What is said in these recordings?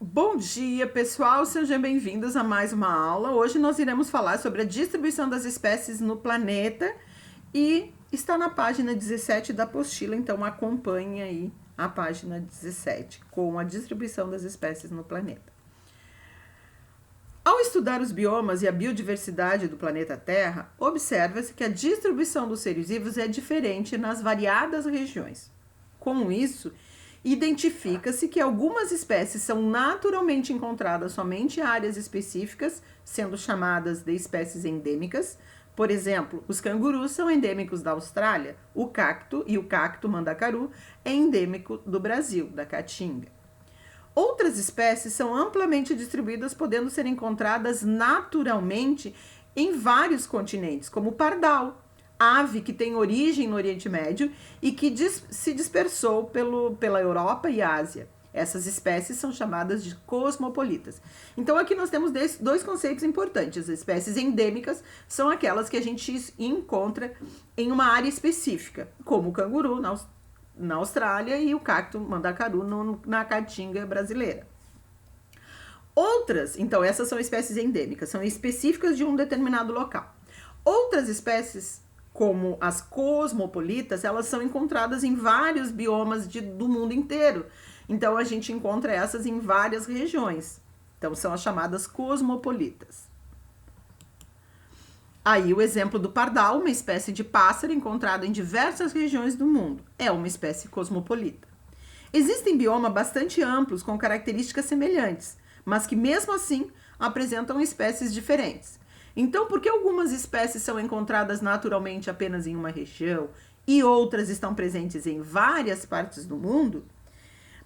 Bom dia, pessoal! Sejam bem-vindos a mais uma aula. Hoje nós iremos falar sobre a distribuição das espécies no planeta e está na página 17 da apostila, então acompanhe aí a página 17 com a distribuição das espécies no planeta. Ao estudar os biomas e a biodiversidade do planeta Terra, observa-se que a distribuição dos seres vivos é diferente nas variadas regiões. Com isso, identifica-se que algumas espécies são naturalmente encontradas somente em áreas específicas, sendo chamadas de espécies endêmicas. Por exemplo, os cangurus são endêmicos da Austrália, o cacto mandacaru é endêmico do Brasil, da Caatinga. Outras espécies são amplamente distribuídas, podendo ser encontradas naturalmente em vários continentes, como o pardal, ave que tem origem no Oriente Médio e que se dispersou pela Europa e Ásia. Essas espécies são chamadas de cosmopolitas. Então aqui nós temos dois conceitos importantes. As espécies endêmicas são aquelas que a gente encontra em uma área específica, como o canguru na Austrália e o cacto mandacaru na Caatinga brasileira. Outras, então essas são espécies endêmicas, são específicas de um determinado local. Outras espécies, como as cosmopolitas, elas são encontradas em vários biomas do mundo inteiro. Então, a gente encontra essas em várias regiões. Então, são as chamadas cosmopolitas. Aí, o exemplo do pardal, uma espécie de pássaro encontrado em diversas regiões do mundo. É uma espécie cosmopolita. Existem biomas bastante amplos, com características semelhantes, mas que, mesmo assim, apresentam espécies diferentes. Então, por que algumas espécies são encontradas naturalmente apenas em uma região e outras estão presentes em várias partes do mundo?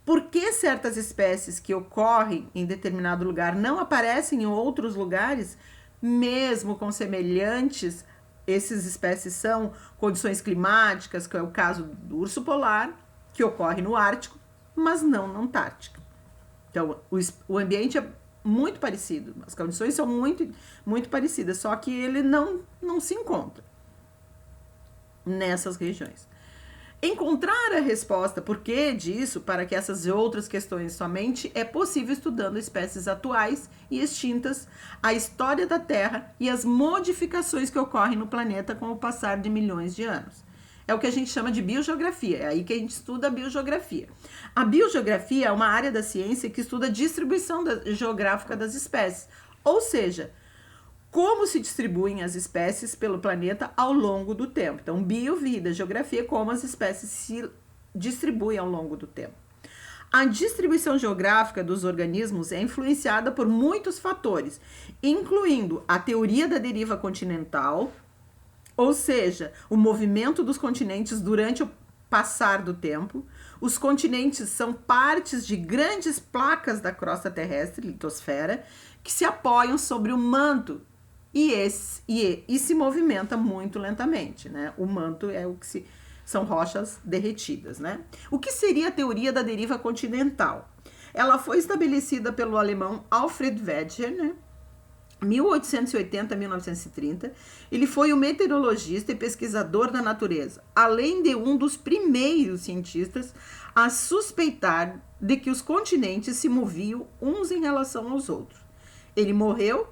Por que certas espécies que ocorrem em determinado lugar não aparecem em outros lugares, mesmo com semelhantes? Essas espécies são condições climáticas, que é o caso do urso polar, que ocorre no Ártico, mas não na Antártica. Então, o ambiente é muito parecido, as condições são muito parecidas, só que ele não se encontra nessas regiões. Encontrar a resposta por que disso, para que essas outras questões somente é possível estudando espécies atuais e extintas, a história da Terra e as modificações que ocorrem no planeta com o passar de milhões de anos. É o que a gente chama de biogeografia, é aí que a gente estuda a biogeografia. A biogeografia é uma área da ciência que estuda a distribuição geográfica das espécies, ou seja, como se distribuem as espécies pelo planeta ao longo do tempo. Então, vida, geografia, como as espécies se distribuem ao longo do tempo. A distribuição geográfica dos organismos é influenciada por muitos fatores, incluindo a teoria da deriva continental, ou seja, o movimento dos continentes durante o passar do tempo. Os continentes são partes de grandes placas da crosta terrestre, litosfera, que se apoiam sobre o manto e se movimenta muito lentamente, né? O manto é o que são rochas derretidas, né? O que seria a teoria da deriva continental? Ela foi estabelecida pelo alemão Alfred Wegener, né? 1880 a 1930, ele foi um meteorologista e pesquisador da natureza, além de um dos primeiros cientistas a suspeitar de que os continentes se moviam uns em relação aos outros. Ele morreu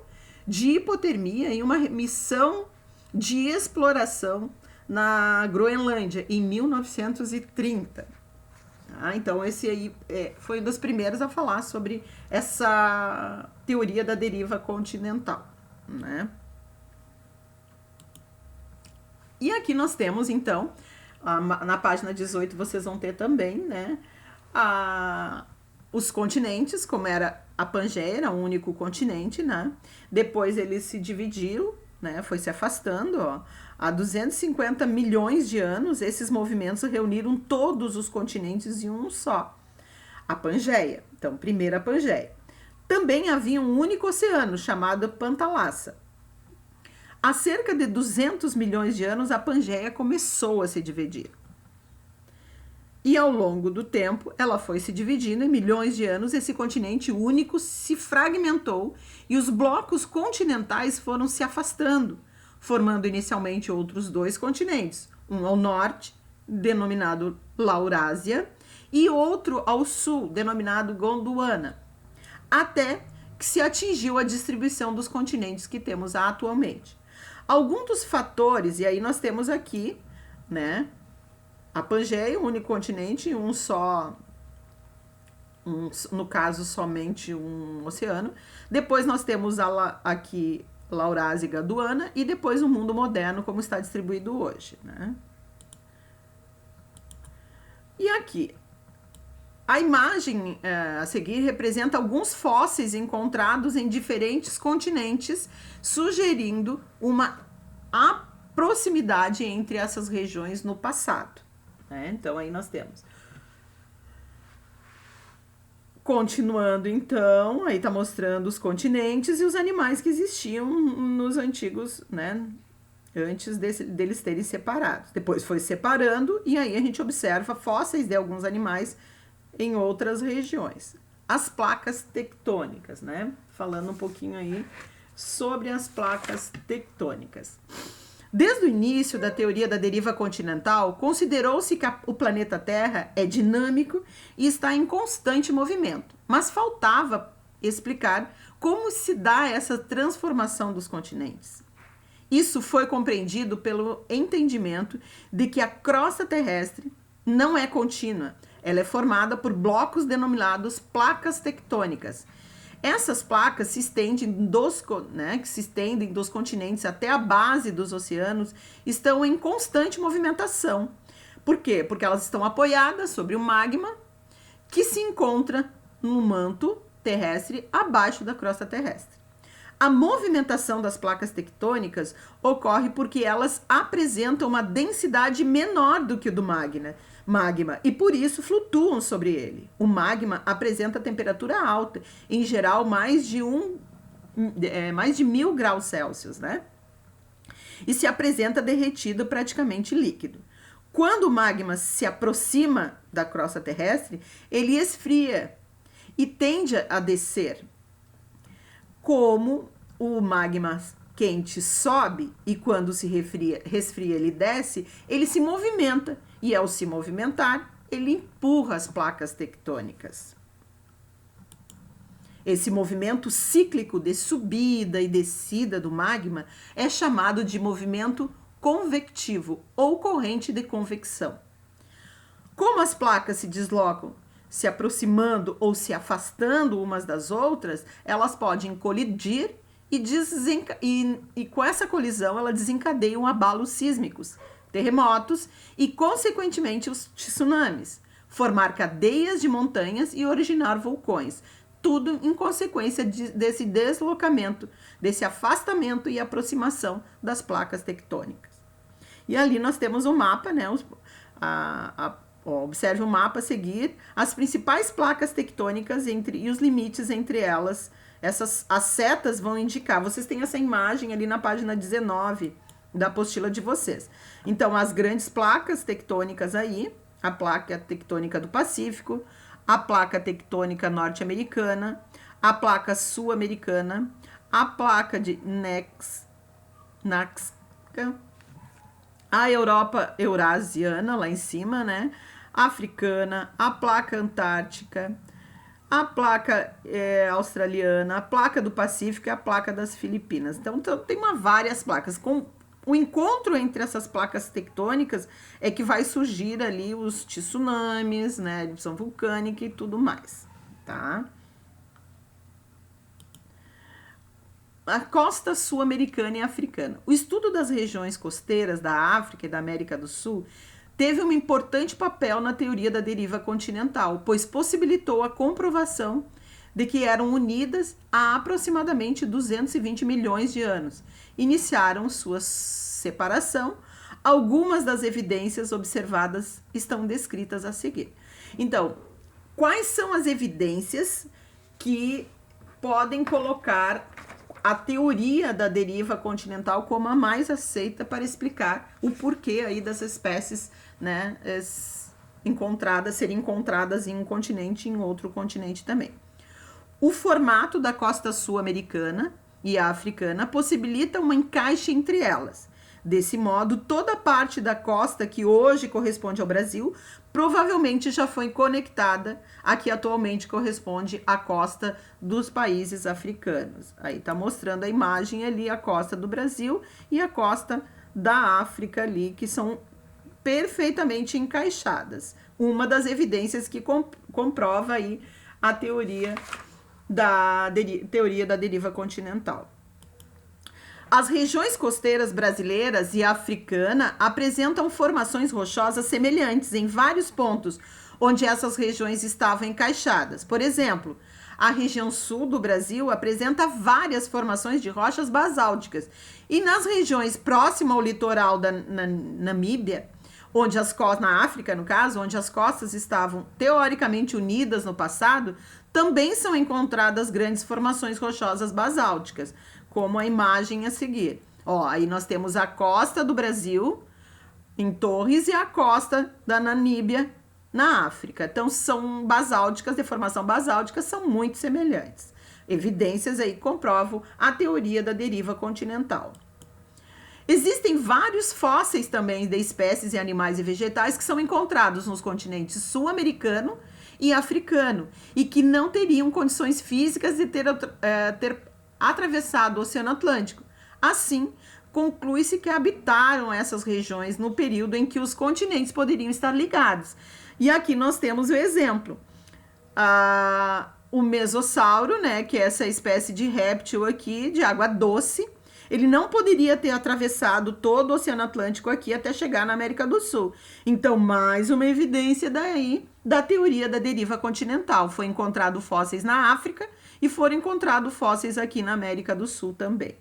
de hipotermia em uma missão de exploração na Groenlândia, em 1930. Então, esse aí foi um dos primeiros a falar sobre essa teoria da deriva continental, né? E aqui nós temos, então, na página 18 vocês vão ter também, né, os continentes, como era a Pangeia, era um único continente, né? Depois eles se dividiram, né? Foi se afastando, ó. Há 250 milhões de anos, esses movimentos reuniram todos os continentes em um só. A Pangeia. Então, primeiro a Pangeia. Também havia um único oceano, chamado Pantalassa. Há cerca de 200 milhões de anos, a Pangeia começou a se dividir. E ao longo do tempo, ela foi se dividindo. Em milhões de anos, esse continente único se fragmentou e os blocos continentais foram se afastando, formando inicialmente outros dois continentes, um ao norte, denominado Laurásia, e outro ao sul, denominado Gondwana. até que se atingiu a distribuição dos continentes que temos atualmente. Alguns dos fatores, e aí nós temos aqui, né, a Pangeia, um único continente, no caso, somente um oceano. Depois nós temos aqui Laurásia e Gondwana, e depois o mundo moderno, como está distribuído hoje, né? E aqui, a imagem a seguir representa alguns fósseis encontrados em diferentes continentes, sugerindo uma proximidade entre essas regiões no passado, né? Então, aí nós temos. Continuando, então, aí está mostrando os continentes e os animais que existiam nos antigos, né? Antes deles terem separados. Depois foi separando e aí a gente observa fósseis de alguns animais em outras regiões. As placas tectônicas, né? Falando um pouquinho aí sobre as placas tectônicas. Desde o início da teoria da deriva continental, considerou-se que o planeta Terra é dinâmico e está em constante movimento, mas faltava explicar como se dá essa transformação dos continentes. Isso foi compreendido pelo entendimento de que a crosta terrestre não é contínua, ela é formada por blocos denominados placas tectônicas. Essas placas se estendem dos continentes até a base dos oceanos, estão em constante movimentação. Por quê? Porque elas estão apoiadas sobre o magma que se encontra no manto terrestre abaixo da crosta terrestre. A movimentação das placas tectônicas ocorre porque elas apresentam uma densidade menor do que o do magma e por isso flutuam sobre ele. O magma apresenta temperatura alta, em geral mais de 1000 graus Celsius, né? E se apresenta derretido, praticamente líquido. Quando o magma se aproxima da crosta terrestre, ele esfria e tende a descer. Como o magma quente sobe e quando se resfria ele desce, ele se movimenta e ao se movimentar, ele empurra as placas tectônicas. Esse movimento cíclico de subida e descida do magma é chamado de movimento convectivo ou corrente de convecção. Como as placas se deslocam, se aproximando ou se afastando umas das outras, elas podem colidir e com essa colisão ela desencadeia abalos sísmicos, terremotos e, consequentemente, os tsunamis, formar cadeias de montanhas e originar vulcões. Tudo em consequência desse deslocamento, desse afastamento e aproximação das placas tectônicas. E ali nós temos um mapa, né? Observe o mapa a seguir, as principais placas tectônicas e os limites entre elas. As setas vão indicar. Vocês têm essa imagem ali na página 19 da apostila de vocês. Então, as grandes placas tectônicas aí, a placa tectônica do Pacífico, a placa tectônica norte-americana, a placa sul-americana, a placa de Nazca, a Europa eurasiana lá em cima, né? Africana, a placa antártica, a placa australiana, a placa do Pacífico e a placa das Filipinas. Então tem várias placas. Com o encontro entre essas placas tectônicas é que vai surgir ali os tsunamis, né, a erupção vulcânica e tudo mais, tá? A costa sul-americana e africana. O estudo das regiões costeiras da África e da América do Sul teve um importante papel na teoria da deriva continental, pois possibilitou a comprovação de que eram unidas há aproximadamente 220 milhões de anos. Iniciaram sua separação. Algumas das evidências observadas estão descritas a seguir. Então, quais são as evidências que podem colocar a teoria da deriva continental como a mais aceita para explicar o porquê aí das espécies, né, serem encontradas em um continente e em outro continente também? O formato da costa sul-americana e a africana possibilita um encaixe entre elas. Desse modo, toda parte da costa que hoje corresponde ao Brasil provavelmente já foi conectada à que atualmente corresponde à costa dos países africanos. Aí tá mostrando a imagem ali, a costa do Brasil e a costa da África ali, que são perfeitamente encaixadas. Uma das evidências que comprova aí a teoria da deriva continental. As regiões costeiras brasileiras e africana apresentam formações rochosas semelhantes em vários pontos onde essas regiões estavam encaixadas. Por exemplo, a região sul do Brasil apresenta várias formações de rochas basálticas. E nas regiões próximas ao litoral da Namíbia, onde as costas, na África, no caso, onde as costas estavam teoricamente unidas no passado, também são encontradas grandes formações rochosas basálticas, como a imagem a seguir. Ó, aí nós temos a costa do Brasil, em Torres, e a costa da Namíbia, na África. Então, são basálticas, de formação basáltica, são muito semelhantes. Evidências aí comprovam a teoria da deriva continental. Existem vários fósseis também de espécies e animais e vegetais que são encontrados nos continentes sul-americano e africano e que não teriam condições físicas de ter atravessado o Oceano Atlântico. Assim, conclui-se que habitaram essas regiões no período em que os continentes poderiam estar ligados. E aqui nós temos o exemplo. O mesossauro, né, que é essa espécie de réptil aqui, de água doce, ele não poderia ter atravessado todo o Oceano Atlântico aqui até chegar na América do Sul. Então, mais uma evidência daí da teoria da deriva continental. Foi encontrado fósseis na África e foram encontrados fósseis aqui na América do Sul também.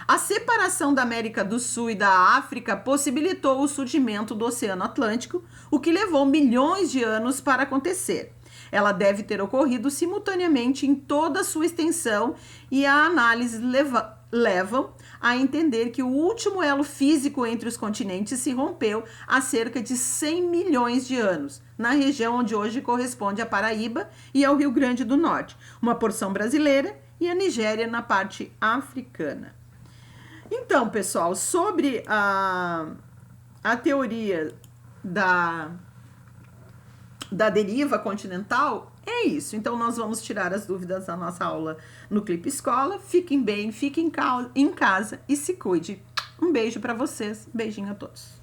A separação da América do Sul e da África possibilitou o surgimento do Oceano Atlântico, o que levou milhões de anos para acontecer. Ela deve ter ocorrido simultaneamente em toda a sua extensão e a análise levam a entender que o último elo físico entre os continentes se rompeu há cerca de 100 milhões de anos, na região onde hoje corresponde a Paraíba e ao Rio Grande do Norte, uma porção brasileira e a Nigéria na parte africana. Então, pessoal, sobre a teoria da deriva continental, é isso. Então, nós vamos tirar as dúvidas da nossa aula no Clipe Escola. Fiquem bem, fiquem em casa e se cuide. Um beijo para vocês. Beijinho a todos.